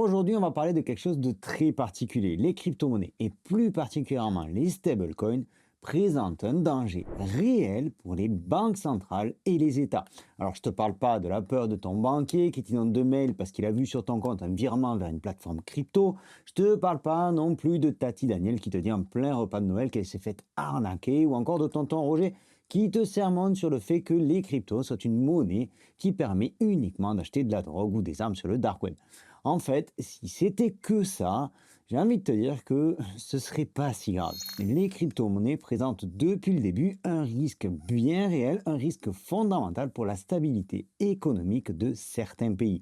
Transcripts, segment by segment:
aujourd'hui, on va parler de quelque chose de très particulier. Les crypto-monnaies, et plus particulièrement les stablecoins, présentent un danger réel pour les banques centrales et les États. Alors, je ne te parle pas de la peur de ton banquier qui t'inonde de mails parce qu'il a vu sur ton compte un virement vers une plateforme crypto. Je ne te parle pas non plus de Tati Daniel qui te dit en plein repas de Noël qu'elle s'est faite arnaquer, ou encore de tonton Roger qui te sermonne sur le fait que les cryptos sont une monnaie qui permet uniquement d'acheter de la drogue ou des armes sur le dark web. En fait, si c'était que ça, j'ai envie de te dire que ce serait pas si grave. Les crypto-monnaies présentent depuis le début un risque bien réel, un risque fondamental pour la stabilité économique de certains pays.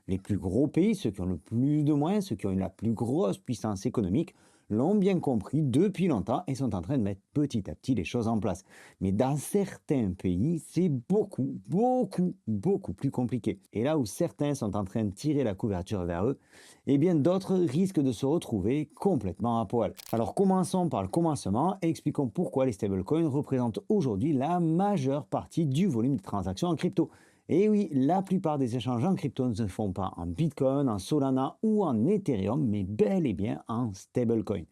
Les plus gros pays, ceux qui ont le plus de moyens, ceux qui ont la plus grosse puissance économique, l'ont bien compris depuis longtemps et sont en train de mettre petit à petit les choses en place. Mais dans certains pays, c'est beaucoup plus compliqué. Et là où certains sont en train de tirer la couverture vers eux, eh bien d'autres risquent de se retrouver complètement à poil. Alors commençons par le commencement et expliquons pourquoi les stablecoins représentent aujourd'hui la majeure partie du volume de transactions en crypto. Et oui, la plupart des échanges en crypto ne se font pas en Bitcoin, en Solana ou en Ethereum, mais bel et bien en stablecoin.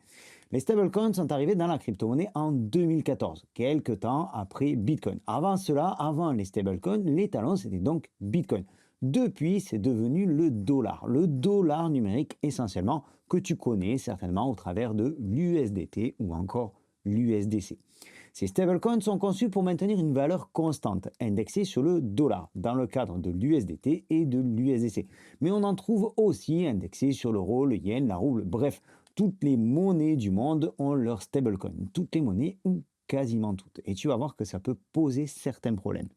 Les stablecoins sont arrivés dans la crypto-monnaie en 2014, quelques temps après Bitcoin. Avant cela, avant les stablecoins, l'étalon c'était donc Bitcoin. Depuis, c'est devenu le dollar numérique essentiellement, que tu connais certainement au travers de l'USDT ou encore l'USDC. Ces stablecoins sont conçus pour maintenir une valeur constante, indexée sur le dollar, dans le cadre de l'USDT et de l'USDC. Mais on en trouve aussi indexés sur l'euro, le yen, la rouble, bref, toutes les monnaies du monde ont leur stablecoin. Toutes les monnaies ou quasiment toutes. Et tu vas voir que ça peut poser certains problèmes.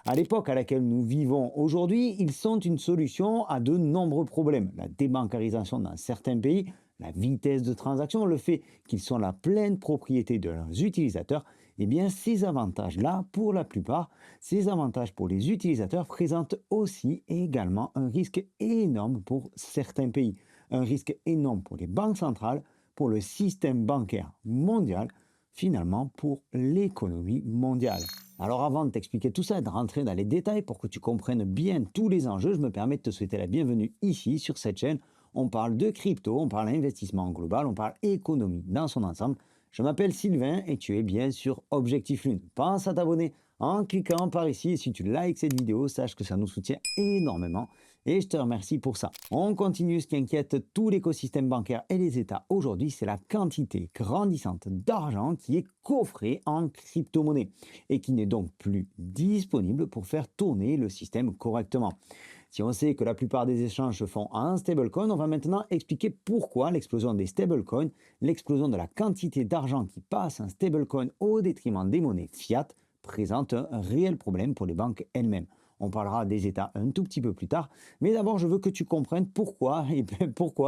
À l'époque à laquelle nous vivons aujourd'hui, ils sont une solution à de nombreux problèmes. La débancarisation dans certains pays, la vitesse de transaction, le fait qu'ils sont la pleine propriété de leurs utilisateurs, eh bien ces avantages-là, pour la plupart, ces avantages pour les utilisateurs présentent aussi également un risque énorme pour certains pays. Un risque énorme pour les banques centrales, pour le système bancaire mondial, finalement pour l'économie mondiale. Alors avant de t'expliquer tout ça et de rentrer dans les détails pour que tu comprennes bien tous les enjeux, je me permets de te souhaiter la bienvenue ici sur cette chaîne. On parle de crypto, on parle investissement global, on parle économie dans son ensemble. Je m'appelle Sylvain et tu es bien sur Objectif Lune. Pense à t'abonner en cliquant par ici et si tu likes cette vidéo, sache que ça nous soutient énormément et je te remercie pour ça. On continue. Ce qui inquiète tout l'écosystème bancaire et les États aujourd'hui, c'est la quantité grandissante d'argent qui est coffré en crypto-monnaie et qui n'est donc plus disponible pour faire tourner le système correctement. Si on sait que la plupart des échanges se font en stablecoin, on va maintenant expliquer pourquoi l'explosion des stablecoins, l'explosion de la quantité d'argent qui passe en stablecoin au détriment des monnaies fiat, présente un réel problème pour les banques elles-mêmes. On parlera des États un tout petit peu plus tard, mais d'abord je veux que tu comprennes pourquoi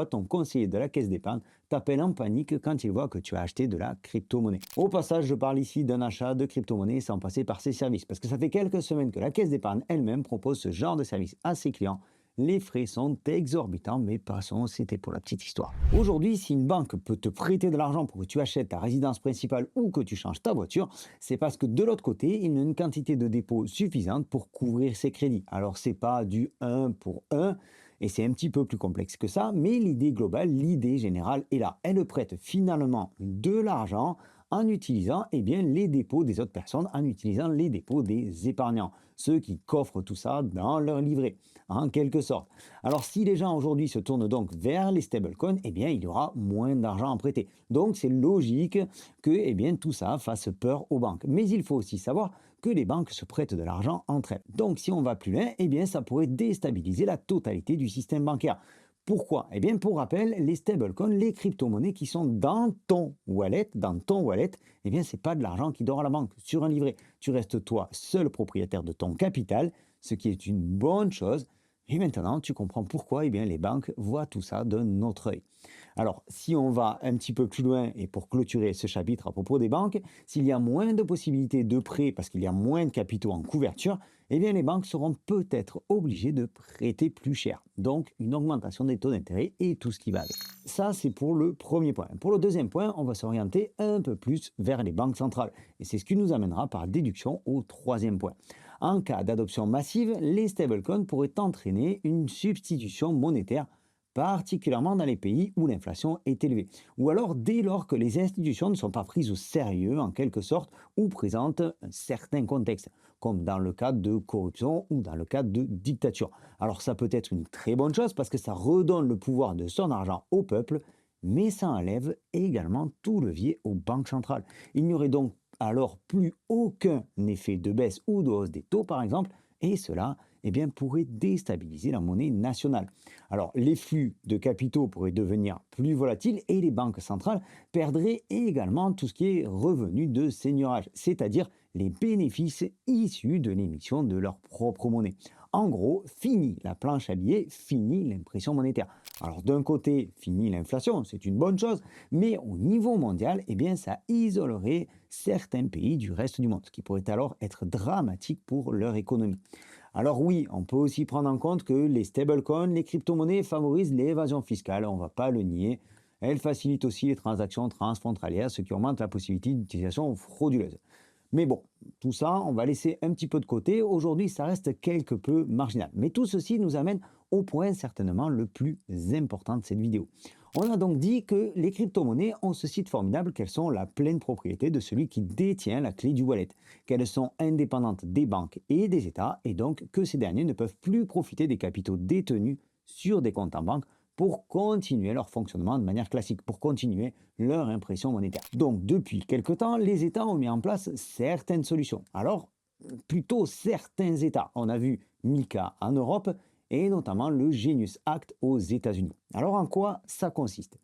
ton conseiller de la caisse d'épargne t'appelle en panique quand il voit que tu as acheté de la crypto-monnaie. Au passage, je parle ici d'un achat de crypto-monnaie sans passer par ses services, parce que ça fait quelques semaines que la caisse d'épargne elle-même propose ce genre de service à ses clients. Les frais sont exorbitants, mais passons, c'était pour la petite histoire. Aujourd'hui, si une banque peut te prêter de l'argent pour que tu achètes ta résidence principale ou que tu changes ta voiture, c'est parce que de l'autre côté, il y a une quantité de dépôt suffisante pour couvrir ses crédits. Alors, c'est pas du 1 pour 1, et c'est un petit peu plus complexe que ça, mais l'idée globale, l'idée générale est là. Elle prête finalement de l'argent en utilisant les dépôts des autres personnes, en utilisant les dépôts des épargnants, ceux qui coffrent tout ça dans leur livret, en quelque sorte. Alors si les gens aujourd'hui se tournent donc vers les stablecoins, il y aura moins d'argent à prêter. Donc c'est logique que tout ça fasse peur aux banques. Mais il faut aussi savoir que les banques se prêtent de l'argent entre elles. Donc si on va plus loin, ça pourrait déstabiliser la totalité du système bancaire. Pourquoi? Pour rappel, les stablecoins, les crypto-monnaies qui sont dans ton wallet, c'est pas de l'argent qui dort à la banque sur un livret. Tu restes toi seul propriétaire de ton capital, ce qui est une bonne chose. Et maintenant, tu comprends pourquoi les banques voient tout ça d'un autre œil. Alors, si on va un petit peu plus loin et pour clôturer ce chapitre à propos des banques, s'il y a moins de possibilités de prêts parce qu'il y a moins de capitaux en couverture, les banques seront peut-être obligées de prêter plus cher. Donc, une augmentation des taux d'intérêt et tout ce qui va avec. Ça, c'est pour le premier point. Pour le deuxième point, on va s'orienter un peu plus vers les banques centrales. Et c'est ce qui nous amènera par déduction au troisième point. En cas d'adoption massive, les stablecoins pourraient entraîner une substitution monétaire particulièrement dans les pays où l'inflation est élevée, ou alors dès lors que les institutions ne sont pas prises au sérieux en quelque sorte ou présentent un certain contexte, comme dans le cadre de corruption ou dans le cadre de dictature. Alors ça peut être une très bonne chose parce que ça redonne le pouvoir de son argent au peuple, mais ça enlève également tout levier aux banques centrales. Il n'y aurait donc alors plus aucun effet de baisse ou de hausse des taux par exemple, et cela pourrait déstabiliser la monnaie nationale. Alors, les flux de capitaux pourraient devenir plus volatiles et les banques centrales perdraient également tout ce qui est revenu de seigneurage, c'est-à-dire les bénéfices issus de l'émission de leur propre monnaie. En gros, fini la planche à billets, fini l'impression monétaire. Alors d'un côté, fini l'inflation, c'est une bonne chose, mais au niveau mondial, ça isolerait certains pays du reste du monde, ce qui pourrait alors être dramatique pour leur économie. Alors oui, on peut aussi prendre en compte que les stablecoins, les crypto-monnaies favorisent l'évasion fiscale, on ne va pas le nier. Elles facilitent aussi les transactions transfrontalières, ce qui augmente la possibilité d'utilisation frauduleuse. Mais bon, tout ça, on va laisser un petit peu de côté. Aujourd'hui, ça reste quelque peu marginal. Mais tout ceci nous amène au point certainement le plus important de cette vidéo. On a donc dit que les crypto-monnaies ont ce site formidable qu'elles sont la pleine propriété de celui qui détient la clé du wallet, qu'elles sont indépendantes des banques et des États, et donc que ces derniers ne peuvent plus profiter des capitaux détenus sur des comptes en banque pour continuer leur fonctionnement de manière classique, pour continuer leur impression monétaire. Donc depuis quelque temps, les États ont mis en place certaines solutions. Alors, plutôt certains États. On a vu MiCA en Europe et notamment le Genius Act aux États-Unis. Alors en quoi ça consiste?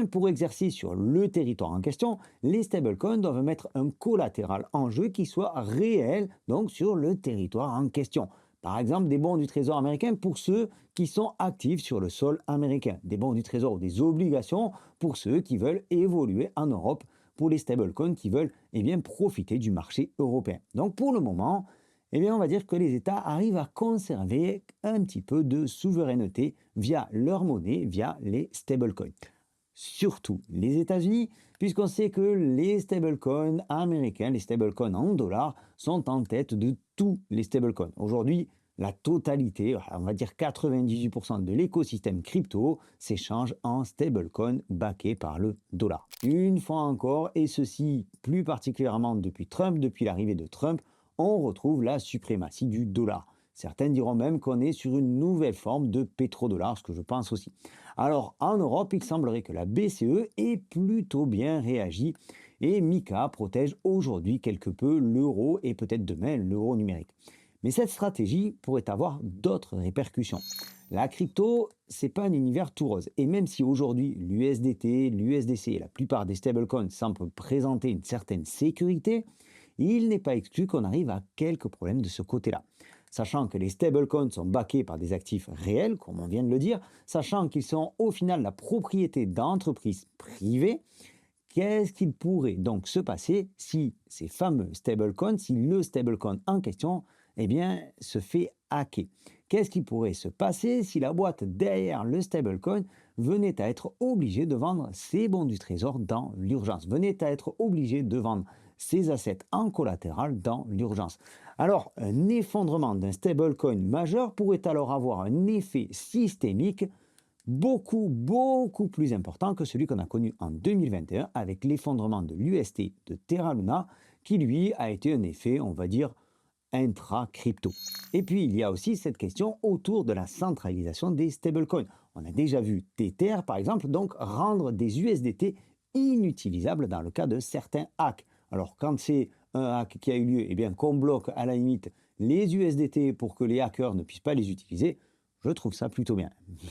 Pour exercer sur le territoire en question, les stablecoins doivent mettre un collatéral en jeu qui soit réel donc sur le territoire en question. Par exemple, des bons du Trésor américain pour ceux qui sont actifs sur le sol américain. Des bons du Trésor ou des obligations pour ceux qui veulent évoluer en Europe, pour les stablecoins qui veulent profiter du marché européen. Donc pour le moment, on va dire que les États arrivent à conserver un petit peu de souveraineté via leur monnaie, via les stablecoins. Surtout les États-Unis, puisqu'on sait que les stablecoins américains, les stablecoins en dollars, sont en tête de tous les stablecoins. Aujourd'hui, la totalité, on va dire 98% de l'écosystème crypto s'échange en stablecoin backés par le dollar. Une fois encore, et ceci plus particulièrement depuis Trump, depuis l'arrivée de Trump, on retrouve la suprématie du dollar. Certains diront même qu'on est sur une nouvelle forme de pétrodollar, ce que je pense aussi. Alors en Europe, il semblerait que la BCE ait plutôt bien réagi et MiCA protège aujourd'hui quelque peu l'euro et peut-être demain l'euro numérique. Mais cette stratégie pourrait avoir d'autres répercussions. La crypto, c'est pas un univers tout rose. Et même si aujourd'hui l'USDT, l'USDC et la plupart des stablecoins semblent présenter une certaine sécurité, il n'est pas exclu qu'on arrive à quelques problèmes de ce côté-là. Sachant que les stablecoins sont backés par des actifs réels, comme on vient de le dire, sachant qu'ils sont au final la propriété d'entreprises privées, qu'est-ce qu'il pourrait donc se passer si ces fameux stablecoins, si le stablecoin en question, se fait hacker? Qu'est-ce qui pourrait se passer si la boîte derrière le stablecoin venait à être obligée de vendre ses bons du trésor dans l'urgence, venait à être obligée de vendre ses assets en collatéral dans l'urgence? Alors, un effondrement d'un stablecoin majeur pourrait alors avoir un effet systémique beaucoup plus important que celui qu'on a connu en 2021 avec l'effondrement de l'UST de Terra Luna, qui lui a été un effet, on va dire, intra-crypto. Et puis, il y a aussi cette question autour de la centralisation des stablecoins. On a déjà vu Tether, par exemple, donc rendre des USDT inutilisables dans le cas de certains hacks. Alors, quand c'est un hack qui a eu lieu, qu'on bloque à la limite les USDT pour que les hackers ne puissent pas les utiliser, je trouve ça plutôt bien.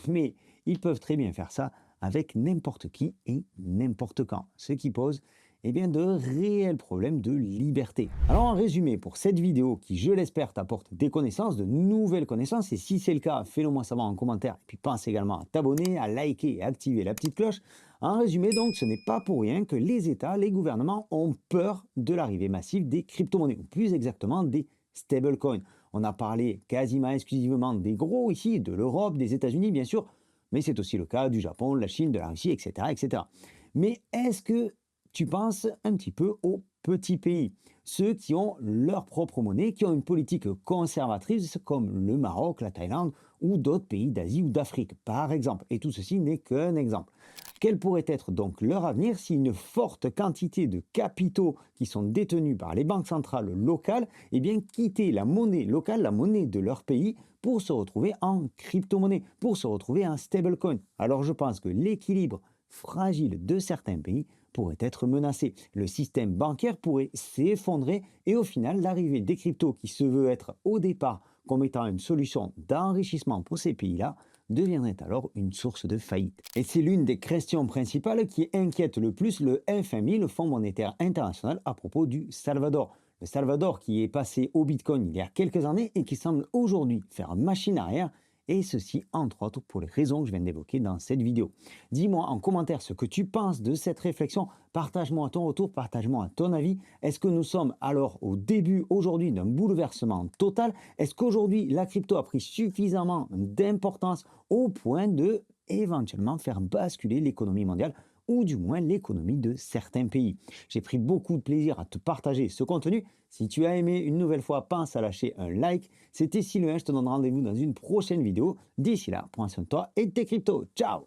Mais ils peuvent très bien faire ça avec n'importe qui et n'importe quand, ce qui pose de réels problèmes de liberté. Alors en résumé, pour cette vidéo qui, je l'espère, t'apporte des connaissances, de nouvelles connaissances, et si c'est le cas, fais-le moi savoir en commentaire, et puis pense également à t'abonner, à liker et à activer la petite cloche. En résumé donc, ce n'est pas pour rien que les États, les gouvernements ont peur de l'arrivée massive des crypto-monnaies, ou plus exactement des stablecoins. On a parlé quasiment exclusivement des gros ici, de l'Europe, des États-Unis bien sûr, mais c'est aussi le cas du Japon, de la Chine, de la Russie, etc. etc. Mais est-ce que tu penses un petit peu aux petits pays, ceux qui ont leur propre monnaie, qui ont une politique conservatrice comme le Maroc, la Thaïlande ou d'autres pays d'Asie ou d'Afrique, par exemple. Et tout ceci n'est qu'un exemple. Quel pourrait être donc leur avenir si une forte quantité de capitaux qui sont détenus par les banques centrales locales, eh bien, quittaient la monnaie locale, la monnaie de leur pays, pour se retrouver en crypto-monnaie, pour se retrouver en stablecoin? Alors je pense que l'équilibre fragile de certains pays pourrait être menacé. Le système bancaire pourrait s'effondrer et au final, l'arrivée des cryptos qui se veut être au départ comme étant une solution d'enrichissement pour ces pays-là deviendrait alors une source de faillite. Et c'est l'une des questions principales qui inquiète le plus le FMI, le Fonds monétaire international, à propos du Salvador. Le Salvador qui est passé au Bitcoin il y a quelques années et qui semble aujourd'hui faire machine arrière, et ceci entre autres pour les raisons que je viens d'évoquer dans cette vidéo. Dis-moi en commentaire ce que tu penses de cette réflexion, partage-moi à ton retour, partage-moi à ton avis. Est-ce que nous sommes alors au début aujourd'hui d'un bouleversement total? Est-ce qu'aujourd'hui la crypto a pris suffisamment d'importance au point de éventuellement faire basculer l'économie mondiale ou du moins l'économie de certains pays? J'ai pris beaucoup de plaisir à te partager ce contenu. Si tu as aimé, une nouvelle fois, pense à lâcher un like. C'était Sylvain, je te donne rendez-vous dans une prochaine vidéo. D'ici là, prends soin de toi et de tes cryptos. Ciao!